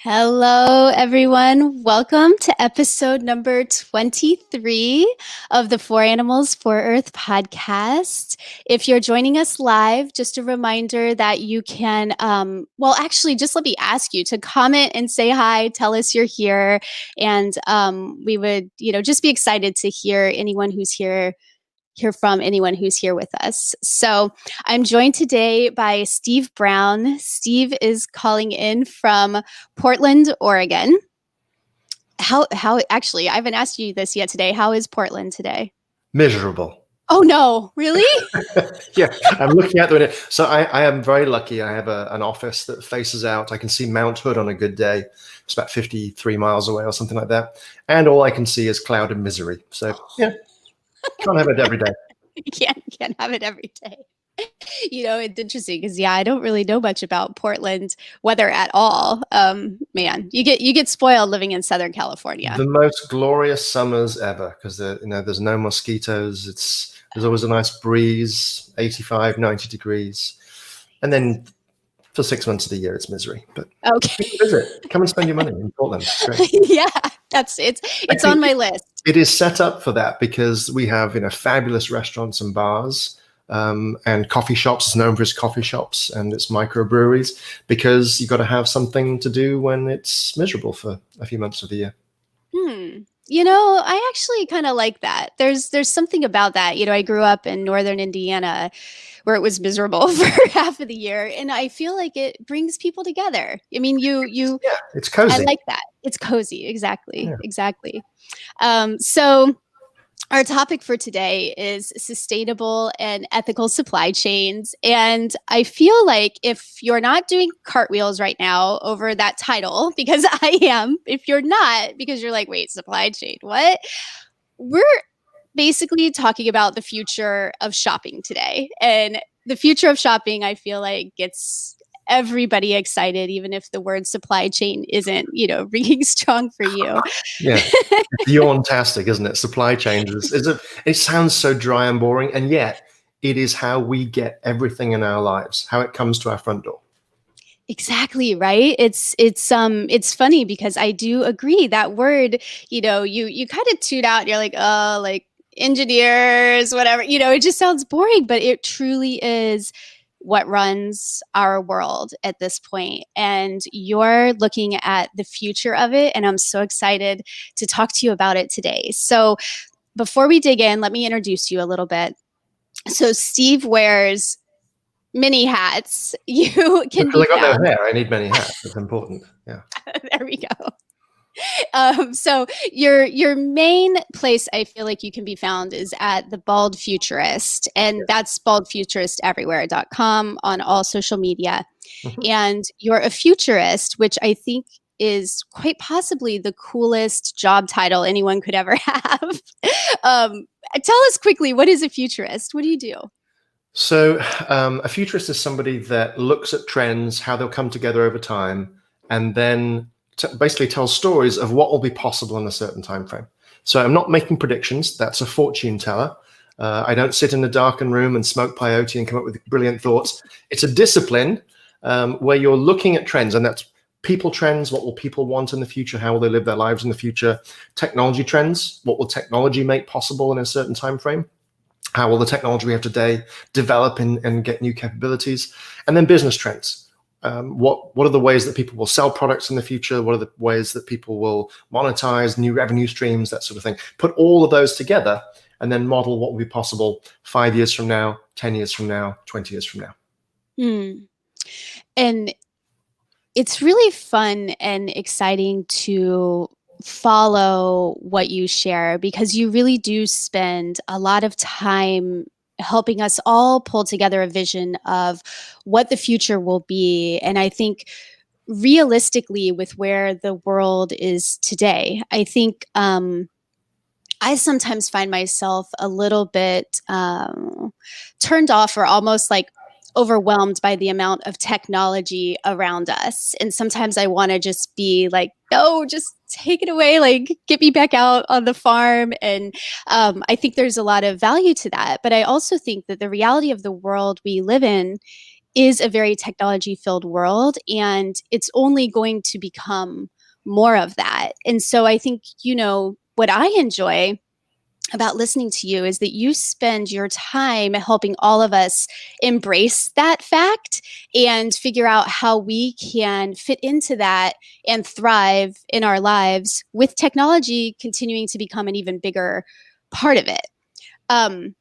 Hello, everyone. Welcome to episode number 23 of the For Animals, For Earth podcast. If you're joining us live, just a reminder that you can, actually, just let me ask you to comment and say hi, tell us you're here. And we would, just be excited to hear from anyone who's here with us. So I'm joined today by Steve Brown. Steve is calling in from Portland, Oregon. How actually, I haven't asked you this yet today. How is Portland today? Miserable. Oh no, really? Yeah, I'm looking out the window. So I am very lucky. I have an office that faces out. I can see Mount Hood on a good day. It's about 53 miles away or something like that. And all I can see is cloud and misery. So yeah, can't have it every day. You can't have it every day. It's interesting because I don't really know much about Portland weather at all. Man, you get spoiled living in Southern California. The most glorious summers ever because there's no mosquitoes. There's always a nice breeze, 85, 90 degrees. And then for 6 months of the year, it's misery. But okay, come and spend your money in Portland. Yeah, it's on my list. It is set up for that because we have fabulous restaurants and bars. And coffee shops. It's known for its coffee shops and its microbreweries because you've got to have something to do when it's miserable for a few months of the year. I actually kind of like that. There's something about that. I grew up in northern Indiana where it was miserable for half of the year, and I feel like it brings people together. I mean, it's cozy. I like that. It's cozy. Exactly. So our topic for today is sustainable and ethical supply chains. And I feel like if you're not doing cartwheels right now over that title, because I am, if you're not, because you're like, wait, supply chain, what? We're basically talking about the future of shopping today. And the future of shopping, I feel like gets everybody excited, even if the word supply chain isn't, ringing strong for you. Yeah, it's yawn-tastic, isn't it? Supply chains it sounds so dry and boring, and yet it is how we get everything in our lives, how it comes to our front door. Exactly, right? It's funny because I do agree that word, you kind of tune out and you're like, oh, like engineers, whatever, it just sounds boring, but it truly is what runs our world at this point. And you're looking at the future of it. And I'm so excited to talk to you about it today. So before we dig in, let me introduce you a little bit. So Steve wears many hats. You can be I got found. no hair. I need many hats. It's important. Yeah. There we go. So your main place I feel like you can be found is at the Bald Futurist, and that's baldfuturisteverywhere.com on all social media. Mm-hmm. And you're a futurist, which I think is quite possibly the coolest job title anyone could ever have. Tell us quickly, what is a futurist? What do you do? So a futurist is somebody that looks at trends, how they'll come together over time, and then basically tells stories of what will be possible in a certain time frame. So I'm not making predictions. That's a fortune teller. I don't sit in a darkened room and smoke peyote and come up with brilliant thoughts. It's a discipline where you're looking at trends, and that's people trends. What will people want in the future? How will they live their lives in the future? Technology trends. What will technology make possible in a certain time frame? How will the technology we have today develop and get new capabilities? And then business trends. What are the ways that people will sell products in the future? What are the ways that people will monetize new revenue streams, that sort of thing? Put all of those together and then model what will be possible 5 years from now, 10 years from now, 20 years from now. And it's really fun and exciting to follow what you share because you really do spend a lot of time helping us all pull together a vision of what the future will be. And I think realistically with where the world is today, I think I sometimes find myself a little bit turned off or almost like overwhelmed by the amount of technology around us. And sometimes I want to just be like, no, just take it away, like get me back out on the farm. And I think there's a lot of value to that. But I also think that the reality of the world we live in is a very technology-filled world, and it's only going to become more of that. And so I think, what I enjoy about listening to you is that you spend your time helping all of us embrace that fact and figure out how we can fit into that and thrive in our lives with technology continuing to become an even bigger part of it. Um,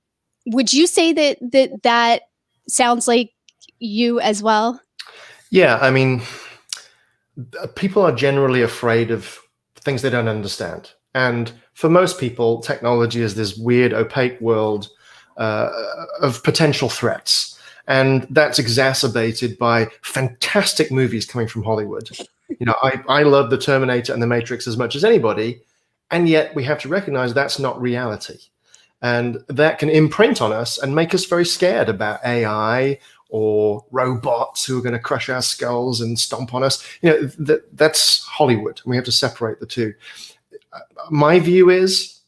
would you say that sounds like you as well? Yeah, I mean, people are generally afraid of things they don't understand. And for most people, technology is this weird, opaque world uh, of potential threats. And that's exacerbated by fantastic movies coming from Hollywood. I love The Terminator and The Matrix as much as anybody. And yet we have to recognize that's not reality. And that can imprint on us and make us very scared about AI or robots who are going to crush our skulls and stomp on us. That's Hollywood. And we have to separate the two. My view is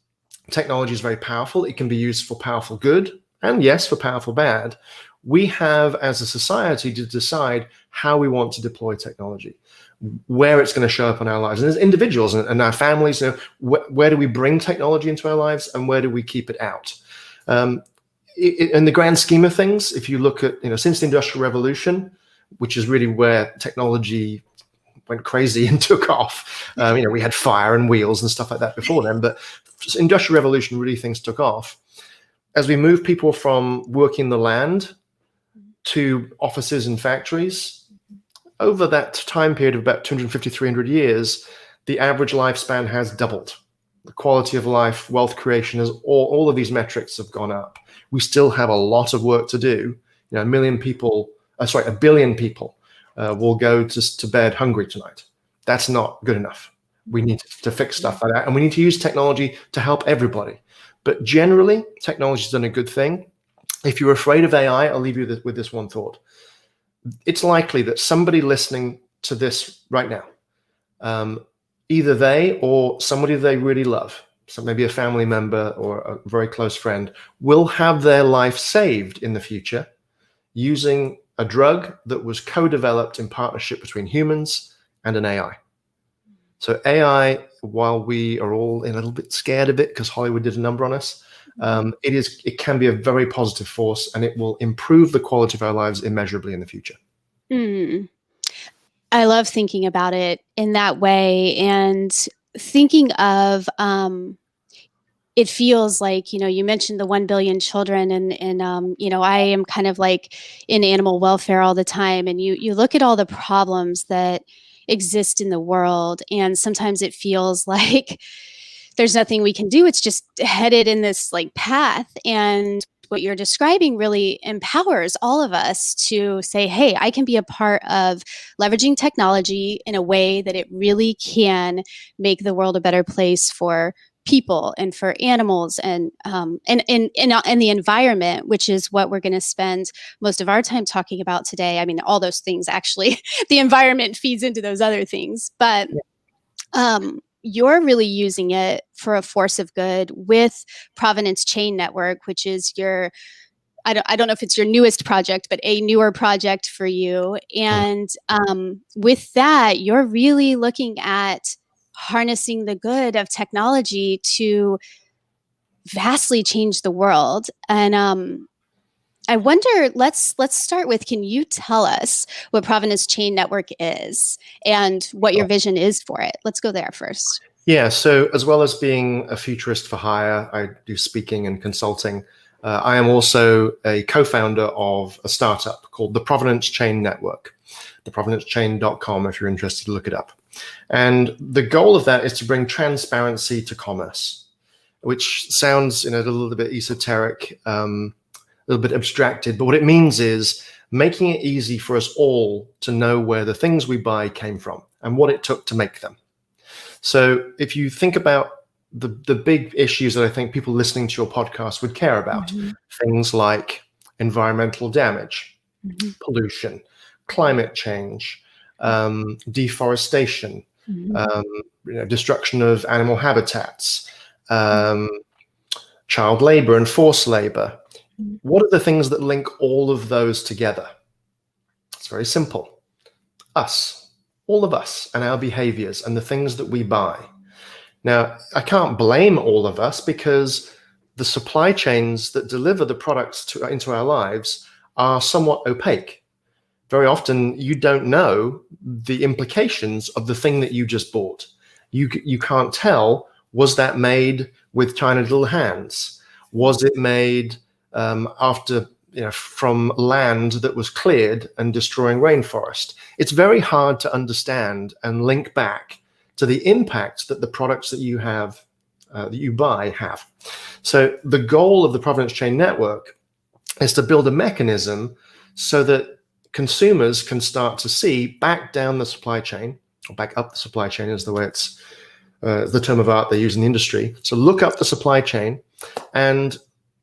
technology is very powerful. It can be used for powerful good and, yes, for powerful bad. We have, as a society, to decide how we want to deploy technology, where it's going to show up in our lives. And as individuals and our families, where do we bring technology into our lives and where do we keep it out? In the grand scheme of things, if you look at, since the Industrial Revolution, which is really where technology went crazy and took off. We had fire and wheels and stuff like that before then, but Industrial Revolution, really things took off. As we move people from working the land to offices and factories, over that time period of about 250, 300 years, the average lifespan has doubled. The quality of life, wealth creation, all of these metrics have gone up. We still have a lot of work to do. A billion people will go to bed hungry tonight. That's not good enough. We need to fix stuff like that. And we need to use technology to help everybody. But generally, technology has done a good thing. If you're afraid of AI, I'll leave you with this one thought. It's likely that somebody listening to this right now, either they or somebody they really love, so maybe a family member or a very close friend, will have their life saved in the future using a drug that was co-developed in partnership between humans and an AI. So AI, while we are all a little bit scared of it because Hollywood did a number on us, it can be a very positive force, and it will improve the quality of our lives immeasurably in the future. I love thinking about it in that way, and thinking of it feels like, you mentioned the 1 billion children, and I am kind of like in animal welfare all the time, and you look at all the problems that exist in the world, and sometimes it feels like there's nothing we can do. It's just headed in this like path. And what you're describing really empowers all of us to say, hey, I can be a part of leveraging technology in a way that it really can make the world a better place for people and for animals and the environment, which is what we're going to spend most of our time talking about today. I mean, all those things actually, the environment feeds into those other things, but you're really using it for a force of good with Providence Chain Network, which is your, I don't know if it's your newest project, but a newer project for you. And with that, you're really looking at harnessing the good of technology to vastly change the world. And I wonder, let's start with, can you tell us what Providence Chain Network is and what your vision is for it? Let's go there first. Yeah, so as well as being a futurist for hire, I do speaking and consulting. I am also a co-founder of a startup called the Providence Chain Network, theprovidencechain.com if you're interested to look it up. And the goal of that is to bring transparency to commerce, which sounds a little bit esoteric, a little bit abstracted, but what it means is making it easy for us all to know where the things we buy came from and what it took to make them. So if you think about the big issues that I think people listening to your podcast would care about, things like environmental damage, pollution, climate change, deforestation, destruction of animal habitats, child labor and forced labor. What are the things that link all of those together? very simple. Us, all of us, and our behaviors and the things that we buy. Now, I can't blame all of us because the supply chains that deliver the products into our lives are somewhat opaque. Very often, you don't know the implications of the thing that you just bought. You can't tell, was that made with tiny little hands? Was it made after, from land that was cleared and destroying rainforest? It's very hard to understand and link back to the impact that the products that you have, that you buy, have. So the goal of the Providence Chain Network is to build a mechanism so that consumers can start to see back down the supply chain, or back up the supply chain is the way it's the term of art they use in the industry. So look up the supply chain and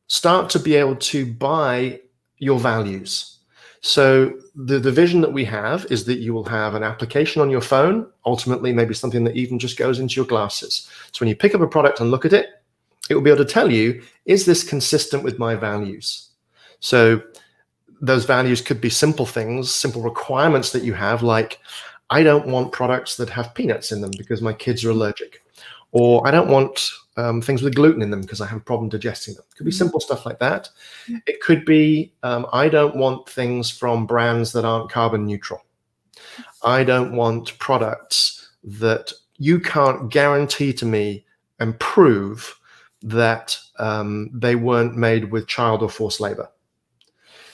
start to be able to buy your values. So the vision that we have is that you will have an application on your phone, ultimately maybe something that even just goes into your glasses. So when you pick up a product and look at it, it will be able to tell you, is this consistent with my values? So those values could be simple things, simple requirements that you have, like, I don't want products that have peanuts in them because my kids are allergic. Or I don't want things with gluten in them because I have a problem digesting them. It could be simple stuff like that. It could be, I don't want things from brands that aren't carbon neutral. I don't want products that you can't guarantee to me and prove that they weren't made with child or forced labor.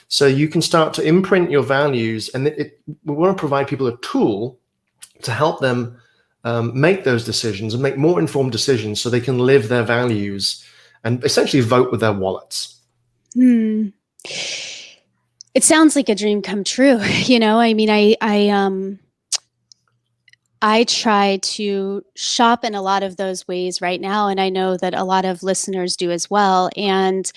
So you can start to imprint your values, and we want to provide people a tool to help them make those decisions and make more informed decisions so they can live their values and essentially vote with their wallets. It sounds like a dream come true. I mean, I try to shop in a lot of those ways right now, and I know that a lot of listeners do as well. And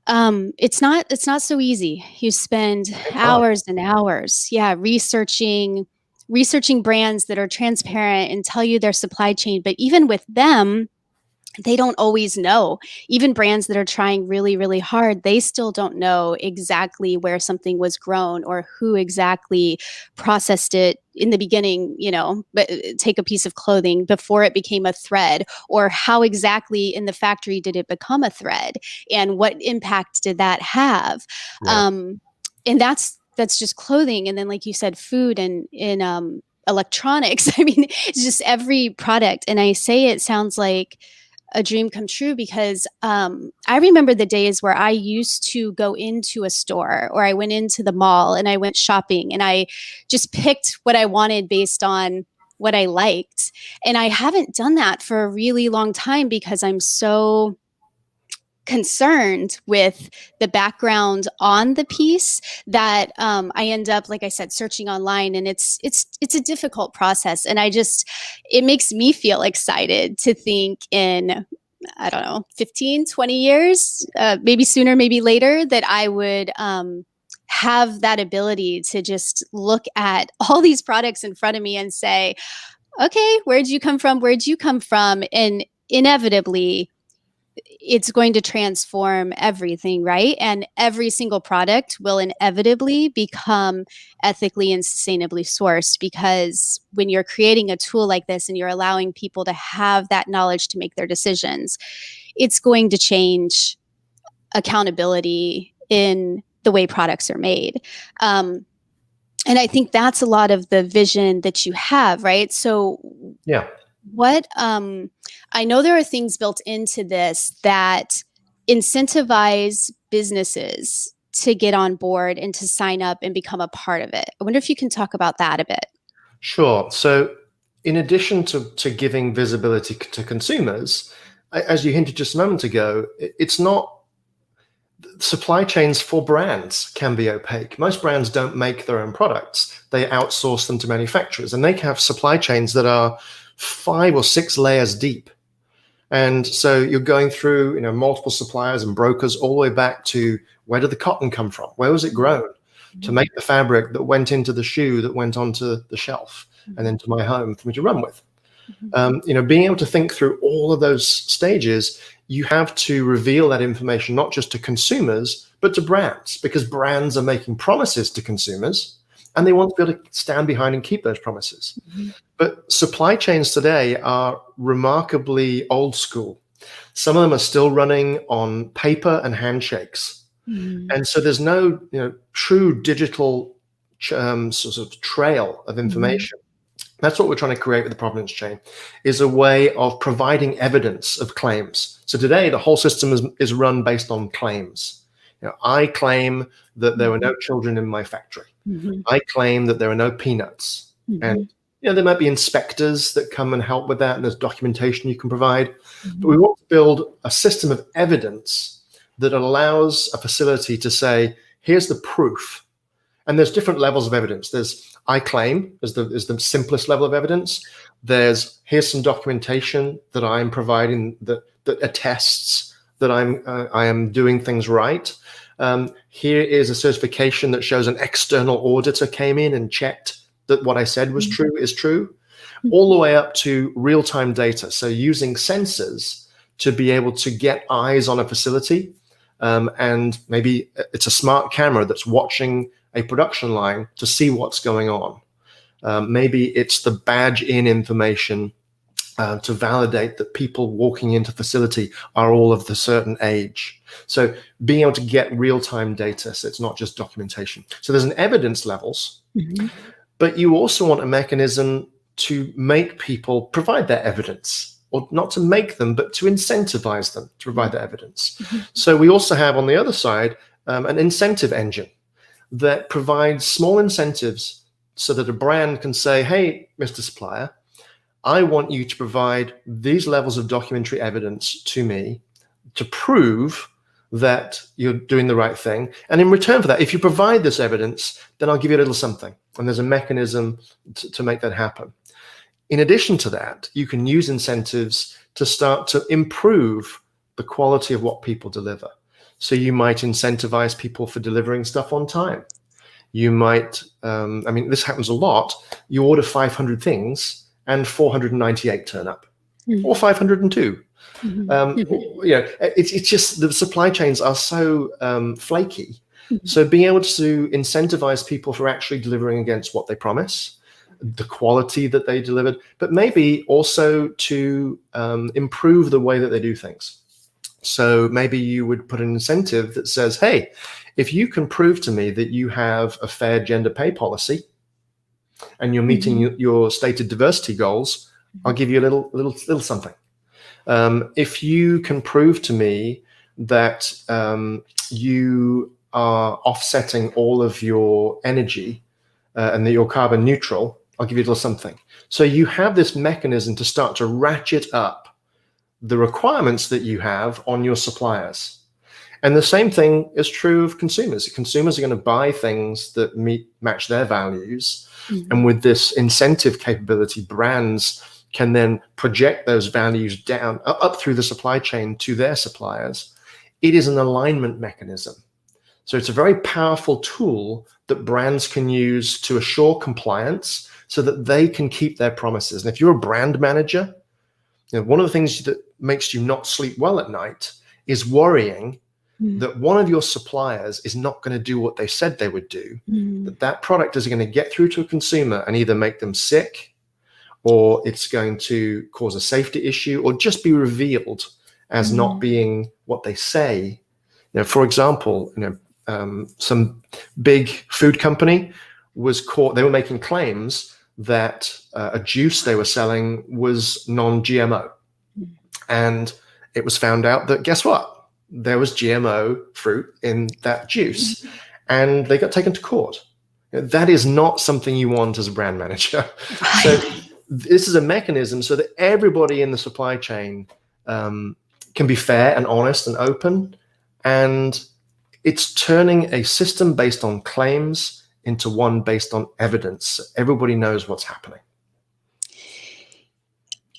it's not so easy. You spend hours and hours, researching brands that are transparent and tell you their supply chain. But even with them, they don't always know. Even brands that are trying really, really hard, they still don't know exactly where something was grown or who exactly processed it in the beginning, but take a piece of clothing before it became a thread, or how exactly in the factory did it become a thread, and what impact did that have? Yeah. And that's just clothing. And then, like you said, food and in electronics. I mean, it's just every product. And I say it sounds like a dream come true because I remember the days where I used to go into a store, or I went into the mall and I went shopping and I just picked what I wanted based on what I liked. And I haven't done that for a really long time because I'm so concerned with the background on the piece that I end up, like I said, searching online, and it's a difficult process. And it makes me feel excited to think in, I don't know, 15, 20 years, maybe sooner, maybe later, that I would have that ability to just look at all these products in front of me and say, okay, where'd you come from? Where'd you come from? And inevitably, it's going to transform everything, right? And every single product will inevitably become ethically and sustainably sourced, because when you're creating a tool like this and you're allowing people to have that knowledge to make their decisions, it's going to change accountability in the way products are made. And I think that's a lot of the vision that you have, right? So yeah. What I know there are things built into this that incentivize businesses to get on board and to sign up and become a part of it. I wonder if you can talk about that a bit. Sure. So in addition to giving visibility to consumers, as you hinted just a moment ago, it's not, supply chains for brands can be opaque. Most brands don't make their own products. They outsource them to manufacturers, and they can have supply chains that are 5 or 6 layers deep. And so you're going through, multiple suppliers and brokers all the way back to, where did the cotton come from? Where was it grown to make the fabric that went into the shoe that went onto the shelf and into my home for me to run with? Being able to think through all of those stages, you have to reveal that information not just to consumers, but to brands, because brands are making promises to consumers. and they want to be able to stand behind and keep those promises. Mhm. But supply chains today are remarkably old school. Some of them are still running on paper and handshakes. Mhm. And so there's no, true digital sort of trail of Mhm. information. That's what we're trying to create with the Providence chain, is a way of providing evidence of claims. So today, the whole system is run based on claims. I claim that there were no children in my factory. Mhm. I claim that there are no peanuts. And Mhm. there might be inspectors that come and help with that, and there's documentation you can provide. But we Mhm. want to build a system of evidence that allows a facility to say, here's the proof. And there's different levels of evidence. There's I claim is the simplest level of evidence. There's here's some documentation that I'm providing that attests that I am doing things right. Here is a certification that shows an external auditor came in and checked that what I said was true is true, all the way up to real-time data. So using sensors to be able to get eyes on a facility, and maybe it's a smart camera that's watching a production line to see what's going on. Maybe it's the badge in information to validate that people walking into the facility are all of the certain age. So being able to get real-time data, so it's not just documentation. So there's an evidence levels, Mhm. but you also want a mechanism to make people provide their evidence, or not to make them, but to incentivize them to provide their evidence. Mhm. So we also have on the other side an incentive engine that provides small incentives so that a brand can say, hey, Mr. Supplier, I want you to provide these levels of documentary evidence to me to prove that you're doing the right thing. And in return for that, if you provide this evidence, then I'll give you a little something. And there's a mechanism to make that happen. In addition to that, you can use incentives to start to improve the quality of what people deliver. So you might incentivize people for delivering stuff on time. You might, this happens a lot. You order 500 things and 498 turn up, or 502. Mhm. It's just the supply chains are so flaky. So being able to incentivize people for actually delivering against what they promise, the quality that they delivered, but maybe also to improve the way that they do things. So maybe you would put an incentive that says, hey, if you can prove to me that you have a fair gender pay policy and you're meeting your stated diversity goals, I'll give you a little something. If you can prove to me that you are offsetting all of your energy and that you're carbon neutral, I'll give you a little something. So you have this mechanism to start to ratchet up the requirements that you have on your suppliers. And the same thing is true of consumers. Consumers are going to buy things that match their values. And with this incentive capability, brands can then project those values down, up through the supply chain to their suppliers. It is an alignment mechanism. So it's a very powerful tool that brands can use to assure compliance so that they can keep their promises. And if you're a brand manager, one of the things that makes you not sleep well at night is worrying that one of your suppliers is not going to do what they said they would do, that product is going to get through to a consumer and either make them sick, or it's going to cause a safety issue, or just be revealed as not being what they say. For example, some big food company was caught. They were making claims that a juice they were selling was non-GMO, and it was found out that, guess what? There was GMO fruit in that juice, and they got taken to court. That is not something you want as a brand manager. Right. So this is a mechanism so that everybody in the supply chain can be fair and honest and open. And it's turning a system based on claims into one based on evidence. Everybody knows what's happening.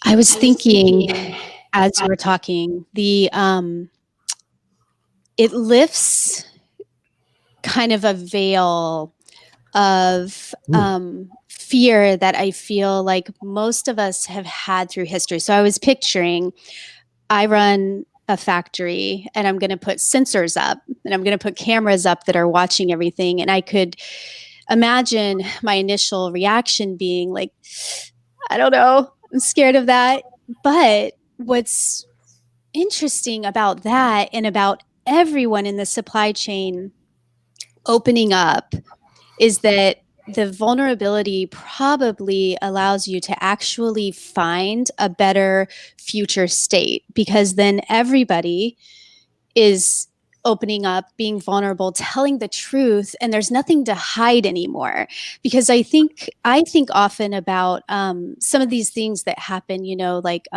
I was thinking as you were talking, it lifts kind of a veil of fear that I feel like most of us have had through history. So I was picturing, I run a factory and I'm going to put sensors up and I'm going to put cameras up that are watching everything. And I could imagine my initial reaction being like, I don't know, I'm scared of that. But what's interesting about that and about everyone in the supply chain opening up is that the vulnerability probably allows you to actually find a better future state, because then everybody is opening up, being vulnerable, telling the truth, and there's nothing to hide anymore. Because I think often about some of these things that happen, like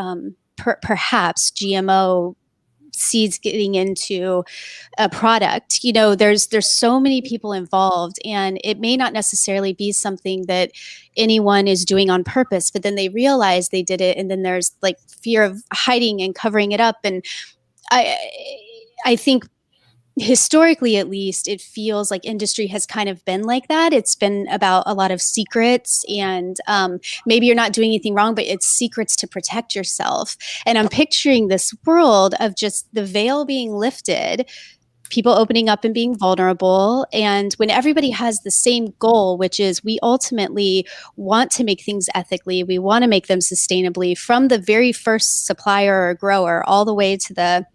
perhaps GMO seeds getting into a product. There's so many people involved, and it may not necessarily be something that anyone is doing on purpose, but then they realize they did it, and then there's like fear of hiding and covering it up. And I I think historically, at least, it feels like industry has kind of been like that. It's been about a lot of secrets, and maybe you're not doing anything wrong, but it's secrets to protect yourself. And I'm picturing this world of just the veil being lifted, people opening up and being vulnerable. And when everybody has the same goal, which is we ultimately want to make things ethically, we want to make them sustainably, from the very first supplier or grower all the way to the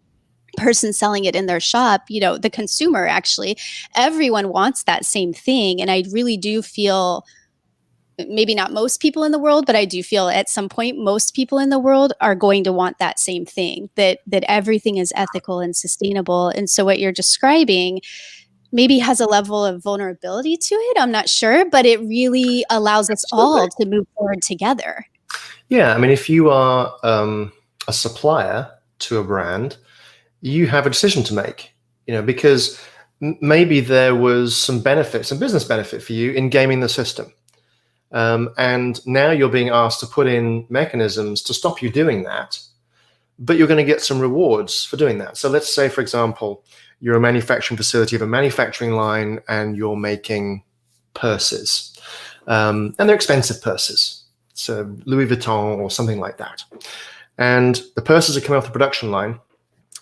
person selling it in their shop, the consumer, actually, everyone wants that same thing. And I really do feel, maybe not most people in the world, but I do feel at some point most people in the world are going to want that same thing, that everything is ethical and sustainable. And so what you're describing maybe has a level of vulnerability to it, I'm not sure, but it really allows us all to move forward together. Yeah, I mean, if you are a supplier to a brand, you have a decision to make, because maybe there was some business benefit for you in gaming the system. And now you're being asked to put in mechanisms to stop you doing that, but you're going to get some rewards for doing that. So let's say, for example, you're a manufacturing facility of a manufacturing line and you're making purses, and they're expensive purses. So Louis Vuitton or something like that. And the purses are coming off the production line.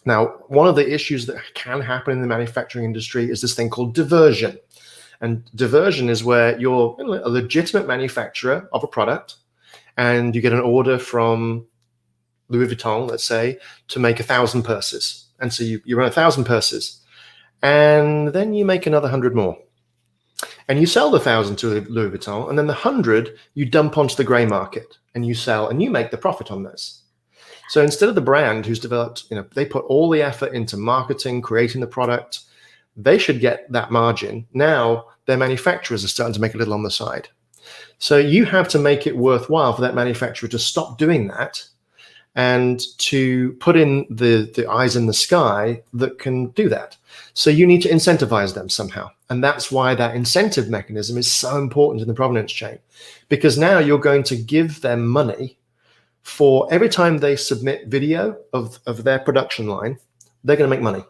Now, one of the issues that can happen in the manufacturing industry is this thing called diversion. And diversion is where you're a legitimate manufacturer of a product, and you get an order from Louis Vuitton, let's say, to make 1,000 purses. And so you run 1,000 purses, and then you make another 100 more. And you sell the 1,000 to Louis Vuitton, and then the 100 you dump onto the gray market, and you sell, and you make the profit on this. So instead of the brand who's developed, they put all the effort into marketing, creating the product, they should get that margin. Now their manufacturers are starting to make a little on the side. So you have to make it worthwhile for that manufacturer to stop doing that and to put in the eyes in the sky that can do that. So you need to incentivize them somehow. And that's why that incentive mechanism is so important in the provenance chain, because now you're going to give them money for every time they submit video of their production line. They're going to make money.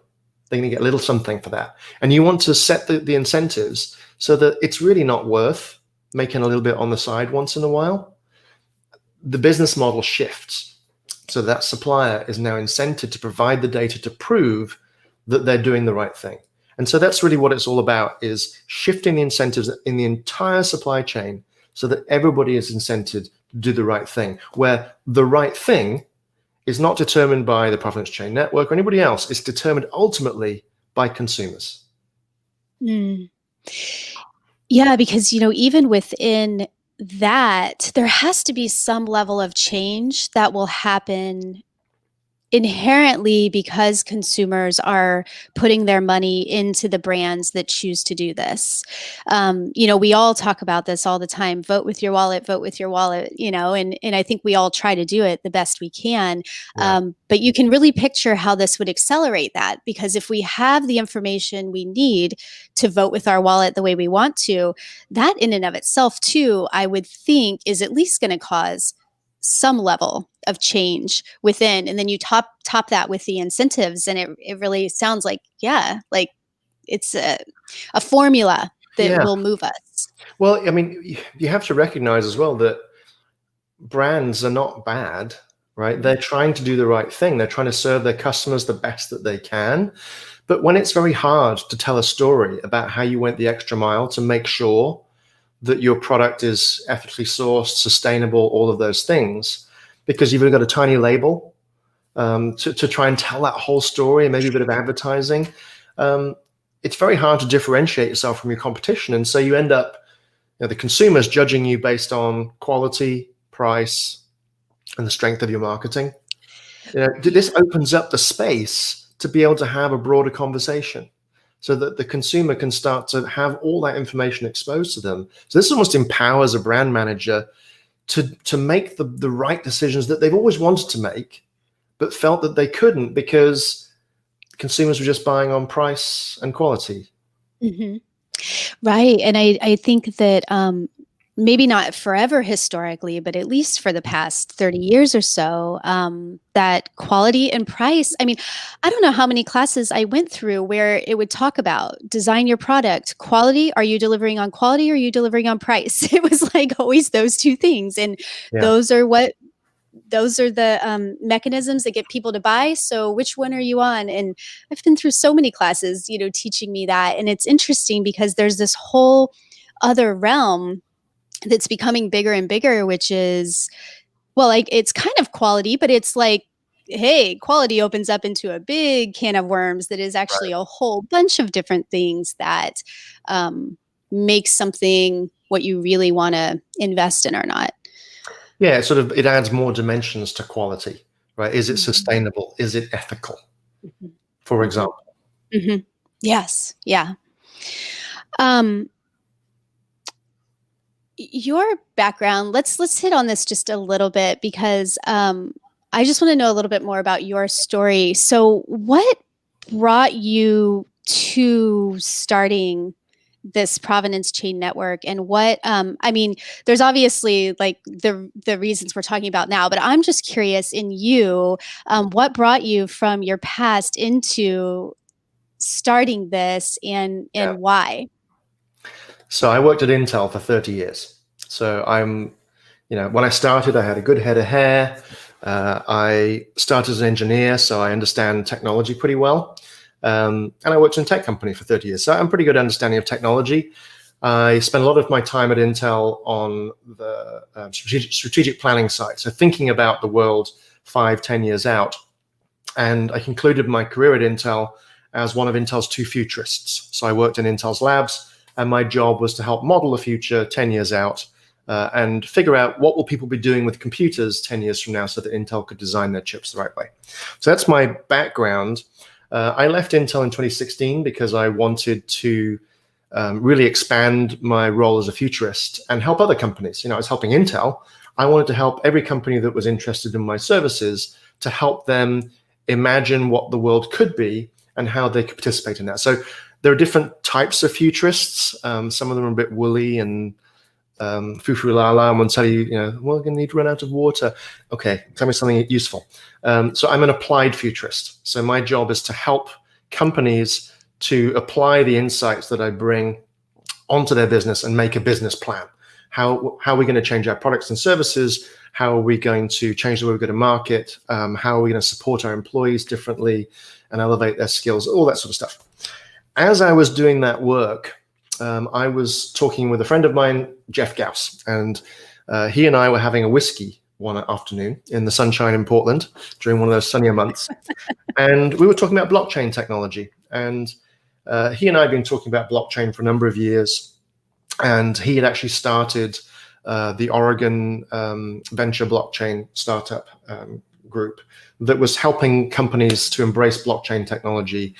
They're going to get a little something for that. And you want to set the incentives so that it's really not worth making a little bit on the side once in a while. The business model shifts. So that supplier is now incented to provide the data to prove that they're doing the right thing. And so that's really what it's all about, is shifting the incentives in the entire supply chain so that everybody is incented to do the right thing, where the right thing is not determined by the Providence Chain Network or anybody else. It's determined ultimately by consumers. Mm. Yeah, because, even within that, there has to be some level of change that will happen inherently, because consumers are putting their money into the brands that choose to do this. We all talk about this all the time: vote with your wallet, vote with your wallet, and I think we all try to do it the best we can. Yeah. But you can really picture how this would accelerate that, because if we have the information we need to vote with our wallet the way we want to, that in and of itself too, I would think, is at least going to cause some level of change within. And then you top that with the incentives, and it really sounds like, yeah, like it's a formula that will move us. Well, I mean, you have to recognize as well that brands are not bad, right? They're trying to do the right thing. They're trying to serve their customers the best that they can. But when it's very hard to tell a story about how you went the extra mile to make sure that your product is ethically sourced, sustainable, all of those things, because you've got a tiny label to try and tell that whole story and maybe a bit of advertising. It's very hard to differentiate yourself from your competition. And so you end up, the consumer's judging you based on quality, price, and the strength of your marketing. This opens up the space to be able to have a broader conversation so that the consumer can start to have all that information exposed to them. So this almost empowers a brand manager to make the right decisions that they've always wanted to make, but felt that they couldn't because consumers were just buying on price and quality. Mm-hmm. Right. And I think that maybe not forever historically, but at least for the past 30 years or so, that quality and price. I mean, I don't know how many classes I went through where it would talk about design your product, quality. Are you delivering on quality or are you delivering on price? It was like always those two things. And Yeah. those are the mechanisms that get people to buy. So which one are you on? And I've been through so many classes, teaching me that. And it's interesting because there's this whole other realm that's becoming bigger and bigger, which is, well, like it's kind of quality, but it's like, hey, quality opens up into a big can of worms that is actually a whole bunch of different things that make something what you really want to invest in or not. Yeah, it adds more dimensions to quality, right? Is it sustainable? Is it ethical? Mm-hmm. For example. Mm-hmm. Yes. Yeah. Um, your background, let's hit on this just a little bit because I just want to know a little bit more about your story. So what brought you to starting this Providence chain network, and what I mean, there's obviously like the reasons we're talking about now, but I'm just curious in you, what brought you from your past into starting this, and Yeah. why? So I worked at Intel for 30 years. So when I started, I had a good head of hair. I started as an engineer, so I understand technology pretty well. And I worked in a tech company for 30 years. So I'm pretty good understanding of technology. I spent a lot of my time at Intel on the strategic planning side. So thinking about the world 5-10 years out. And I concluded my career at Intel as one of Intel's two futurists. So I worked in Intel's labs, and my job was to help model the future 10 years out and figure out what will people be doing with computers 10 years from now so that Intel could design their chips the right way. So that's my background. I left Intel in 2016 because I wanted to really expand my role as a futurist and help other companies. I was helping Intel. I wanted to help every company that was interested in my services to help them imagine what the world could be and how they could participate in that. So there are different types of futurists. Some of them are a bit woolly and foo-foo la-la, and will tell you, we're going to need to run out of water. Okay, tell me something useful. So I'm an applied futurist. So my job is to help companies to apply the insights that I bring onto their business and make a business plan. How are we going to change our products and services? How are we going to change the way we go to market? How are we going to support our employees differently and elevate their skills? All that sort of stuff. As I was doing that work, I was talking with a friend of mine, Jeff Gauss, and he and I were having a whiskey one afternoon in the sunshine in Portland during one of those sunnier months. And we were talking about blockchain technology. And he and I had been talking about blockchain for a number of years. And he had actually started the Oregon venture blockchain startup group that was helping companies to embrace blockchain technology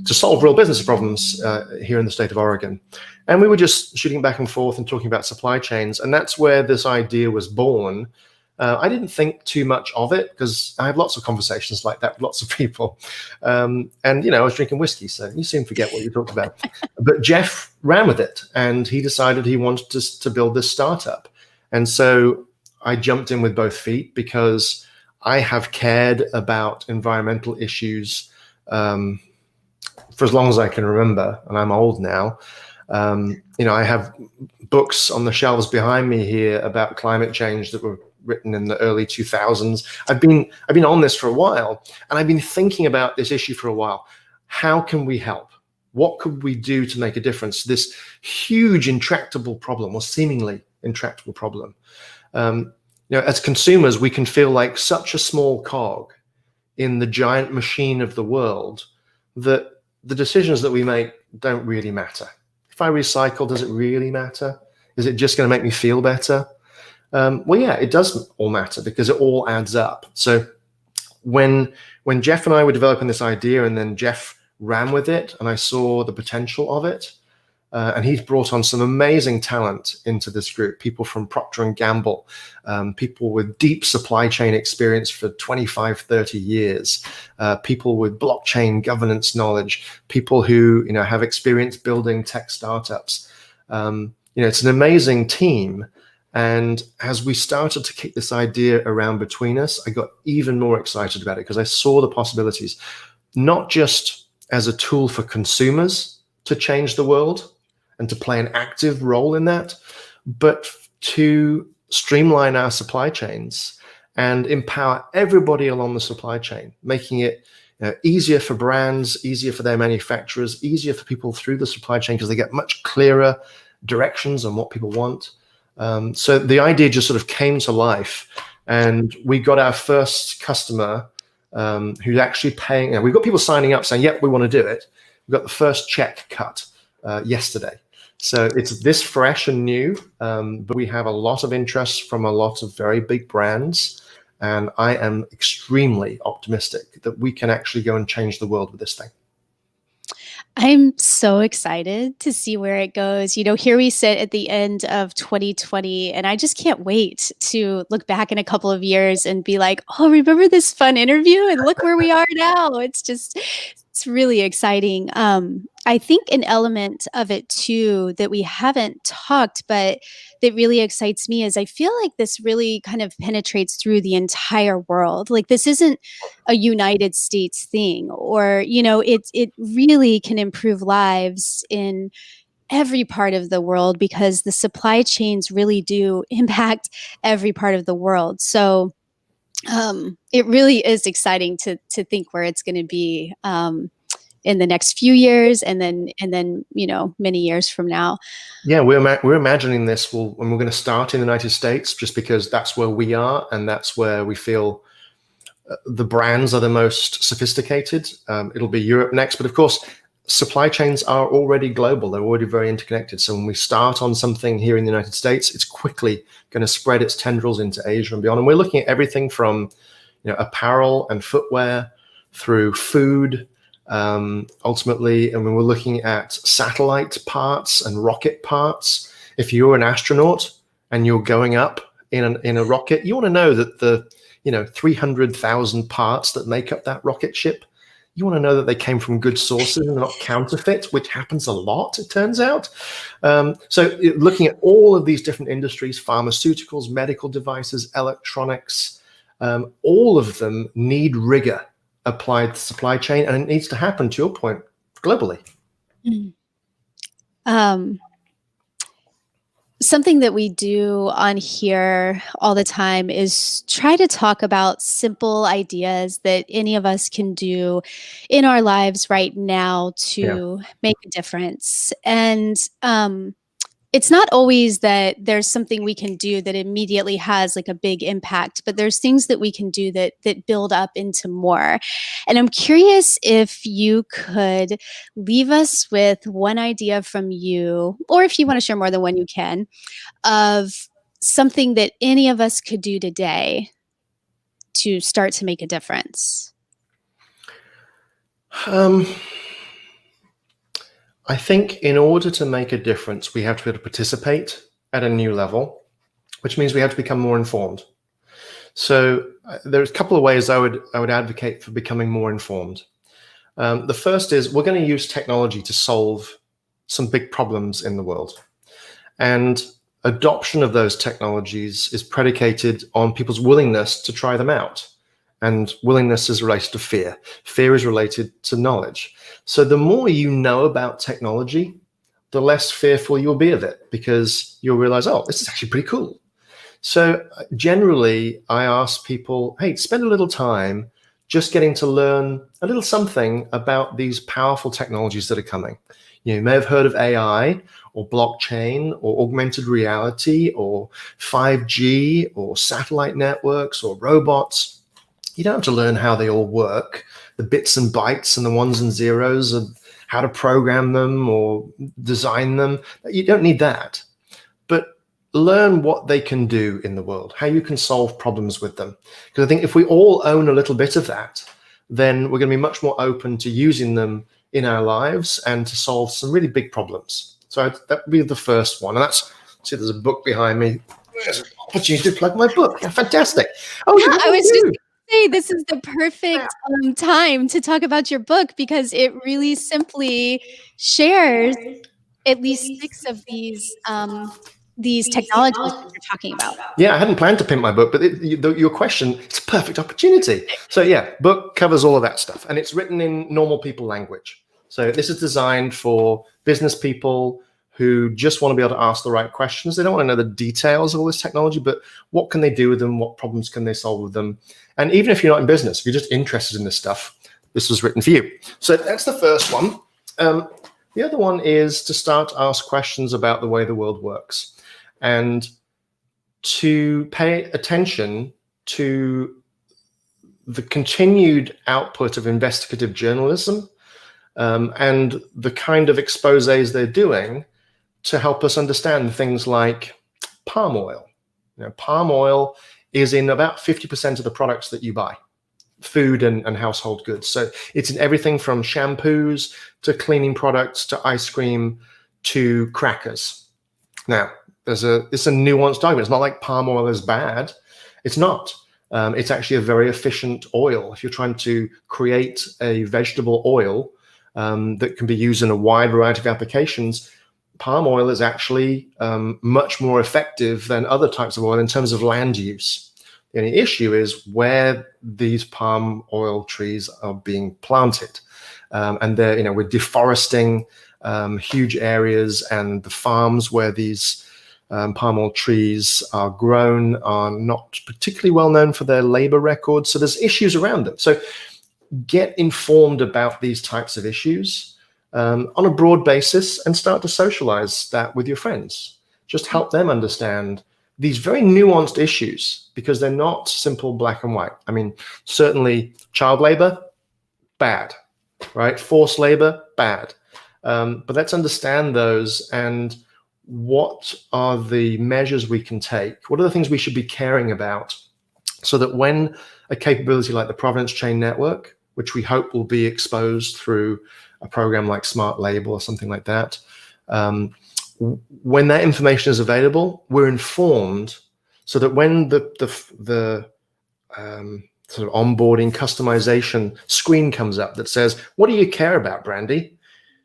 to solve real business problems here in the state of Oregon. And we were just shooting back and forth and talking about supply chains. And that's where this idea was born. I didn't think too much of it because I have lots of conversations like that with lots of people. And, I was drinking whiskey, so you soon forget what you talked about. But Jeff ran with it, and he decided he wanted to build this startup. And so I jumped in with both feet because I have cared about environmental issues for as long as I can remember, and I'm old now. I have books on the shelves behind me here about climate change that were written in the early 2000s. I've been on this for a while, and I've been thinking about this issue for a while. How can we help? What could we do to make a difference to this huge intractable problem, or seemingly intractable problem? As consumers, we can feel like such a small cog in the giant machine of the world that the decisions that we make don't really matter. If I recycle, does it really matter? Is it just going to make me feel better? Well, yeah, it doesn't all matter because it all adds up. So when Jeff and I were developing this idea, and then Jeff ran with it, and I saw the potential of it, and he's brought on some amazing talent into this group, people from Procter & Gamble, people with deep supply chain experience for 25, 30 years, people with blockchain governance knowledge, people who have experience building tech startups. It's an amazing team. And as we started to kick this idea around between us, I got even more excited about it because I saw the possibilities, not just as a tool for consumers to change the world and to play an active role in that, but to streamline our supply chains and empower everybody along the supply chain, making it easier for brands, easier for their manufacturers, easier for people through the supply chain because they get much clearer directions on what people want. So the idea just sort of came to life, and we got our first customer who's actually paying. We've got people signing up saying, yep, we want to do it. We got the first check cut yesterday. So it's this fresh and new, but we have a lot of interest from a lot of very big brands. And I am extremely optimistic that we can actually go and change the world with this thing. I'm so excited to see where it goes. Here we sit at the end of 2020, and I just can't wait to look back in a couple of years and be like, oh, remember this fun interview? And look where we are now. It's really exciting. I think an element of it too that we haven't talked, but that really excites me is I feel like this really kind of penetrates through the entire world. Like this isn't a United States thing, or it really can improve lives in every part of the world because the supply chains really do impact every part of the world. So it really is exciting to think where it's going to be in the next few years, and then many years from now. Yeah, we're imagining this and we're going to start in the United States just because that's where we are, and that's where we feel the brands are the most sophisticated. It'll be Europe next, but of course, supply chains are already global. They're already very interconnected. So when we start on something here in the United States, it's quickly going to spread its tendrils into Asia and beyond. And we're looking at everything from apparel and footwear through food, ultimately. And when we're looking at satellite parts and rocket parts, if you're an astronaut and you're going up in a rocket, you want to know that the 300,000 parts that make up that rocket ship, you want to know that they came from good sources and not counterfeit, which happens a lot, it turns out. So looking at all of these different industries, pharmaceuticals, medical devices, electronics, all of them need rigor applied to supply chain, and it needs to happen, to your point, globally. Something that we do on here all the time is try to talk about simple ideas that any of us can do in our lives right now to make a difference. And it's not always that there's something we can do that immediately has like a big impact, but there's things that we can do that build up into more. And I'm curious if you could leave us with one idea from you, or if you want to share more than one, you can, of something that any of us could do today to start to make a difference. I think in order to make a difference, we have to be able to participate at a new level, which means we have to become more informed. So there's a couple of ways I would advocate for becoming more informed. The first is we're going to use technology to solve some big problems in the world. And adoption of those technologies is predicated on people's willingness to try them out. And willingness is related to fear. Fear is related to knowledge. So the more you know about technology, the less fearful you'll be of it, because you'll realize, oh, this is actually pretty cool. So generally, I ask people, hey, spend a little time just getting to learn a little something about these powerful technologies that are coming. You may have heard of AI or blockchain or augmented reality or 5G or satellite networks or robots. You don't have to learn how they all work, the bits and bytes and the ones and zeros of how to program them or design them. You don't need that. But learn what they can do in the world, how you can solve problems with them. Because I think if we all own a little bit of that, then we're going to be much more open to using them in our lives and to solve some really big problems. So that would be the first one. And that's, see, there's a book behind me. There's an opportunity to plug my book. Yeah, fantastic. Oh, Yeah, you I was just do. gonna say this is the perfect time to talk about your book because it really simply shares at least six of these technologies that you're talking about. Yeah, I hadn't planned to pimp my book, but your question, it's a perfect opportunity. So yeah, book covers all of that stuff, and it's written in normal people language. So this is designed for business people who just want to be able to ask the right questions. They don't want to know the details of all this technology, but what can they do with them? What problems can they solve with them? And even if you're not in business, if you're just interested in this stuff, this was written for you. So that's the first one. The other one is to start to ask questions about the way the world works, and to pay attention to the continued output of investigative journalism, and the kind of exposés they're doing to help us understand things like palm oil. Palm oil is in about 50% of the products that you buy, food and household goods. So it's in everything from shampoos to cleaning products to ice cream to crackers. Now, it's a nuanced argument. It's not like palm oil is bad. It's not. It's actually a very efficient oil. If you're trying to create a vegetable oil that can be used in a wide variety of applications, palm oil is actually much more effective than other types of oil in terms of land use. The only issue is where these palm oil trees are being planted. And we're deforesting huge areas, and the farms where these palm oil trees are grown are not particularly well known for their labor records. So there's issues around them. So get informed about these types of issues on a broad basis and start to socialize that with your friends. Just help them understand these very nuanced issues, because they're not simple black and white. I mean, certainly child labor, bad, right? Forced labor, bad. But let's understand those, and what are the measures we can take? What are the things we should be caring about, so that when a capability like the Providence Chain Network, which we hope will be exposed through a program like Smart Label or something like that, when that information is available, we're informed, so that when the sort of onboarding customization screen comes up that says, what do you care about, Brandy?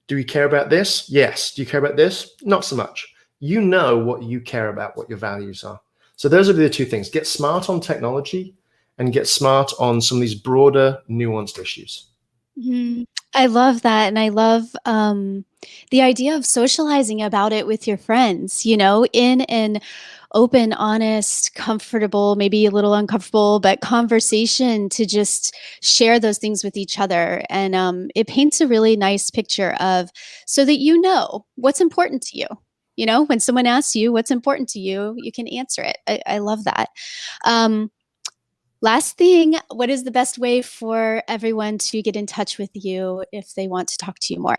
Do you care about this? Yes. Do you care about this? Not so much. You know what you care about, what your values are. So those are the two things. Get smart on technology and get smart on some of these broader, nuanced issues. Mhm. I love that, and I love, the idea of socializing about it with your friends, in an open, honest, comfortable, maybe a little uncomfortable, but conversation to just share those things with each other, and, it paints a really nice picture of so that you know what's important to you. When someone asks you what's important to you, you can answer it. I love that. Um Last thing, what is the best way for everyone to get in touch with you if they want to talk to you more?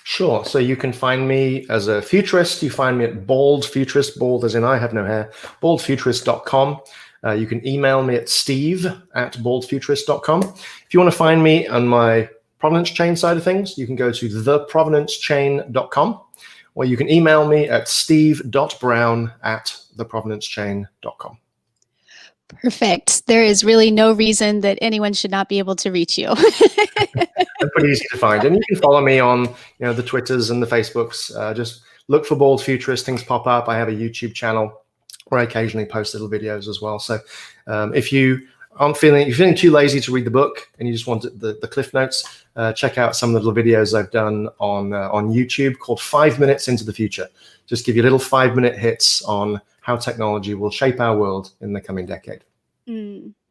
Sure. So you can find me as a futurist. You find me at Bald Futurist, bald as in I have no hair, baldfuturist.com. You can email me at steve@baldfuturist.com. If you want to find me on my Providence Chain side of things, you can go to theprovidencechain.com, or you can email me at steve.brown@theprovidencechain.com. Perfect. There is really no reason that anyone should not be able to reach you. They're pretty easy to find, and you can follow me on the Twitters and the Facebooks. Just look for Bald Futurist. Things pop up. I have a YouTube channel where I occasionally post little videos as well. So if you're feeling too lazy to read the book and you just want the cliff notes, check out some of the little videos I've done on YouTube called 5 Minutes into the Future. Just give you little 5-minute hits on how technology will shape our world in the coming decade.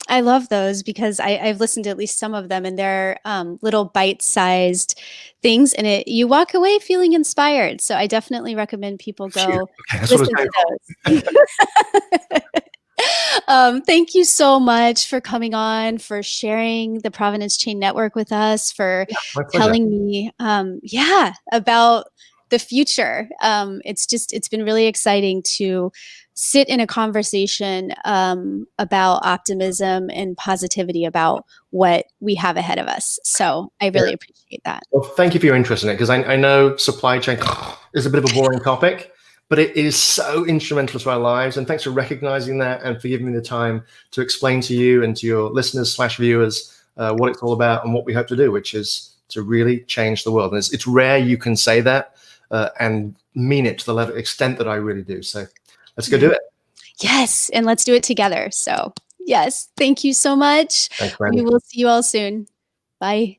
I love those because I've listened to at least some of them, and they're little bite-sized things, and you walk away feeling inspired. So I definitely recommend people Phew. go Okay, that's what I was listen going to for. those. Thank you so much for coming on, for sharing the Providence Chain Network with us, for My pleasure. telling me, yeah, about the future. It's been really exciting to sit in a conversation about optimism and positivity about what we have ahead of us. So I Yeah. really appreciate that. Well, thank you for your interest in it, because I know supply chain is a bit of a boring topic, but it is so instrumental to our lives. And thanks for recognizing that and for giving me the time to explain to you and to your listeners slash viewers what it's all about and what we hope to do, which is to really change the world. And it's rare you can say that and mean it to the level extent that I really do. So let's go do Yeah. it. Yes, and let's do it together. So, yes, thanks you so much. Thanks, We Randy. will see you all soon. Bye.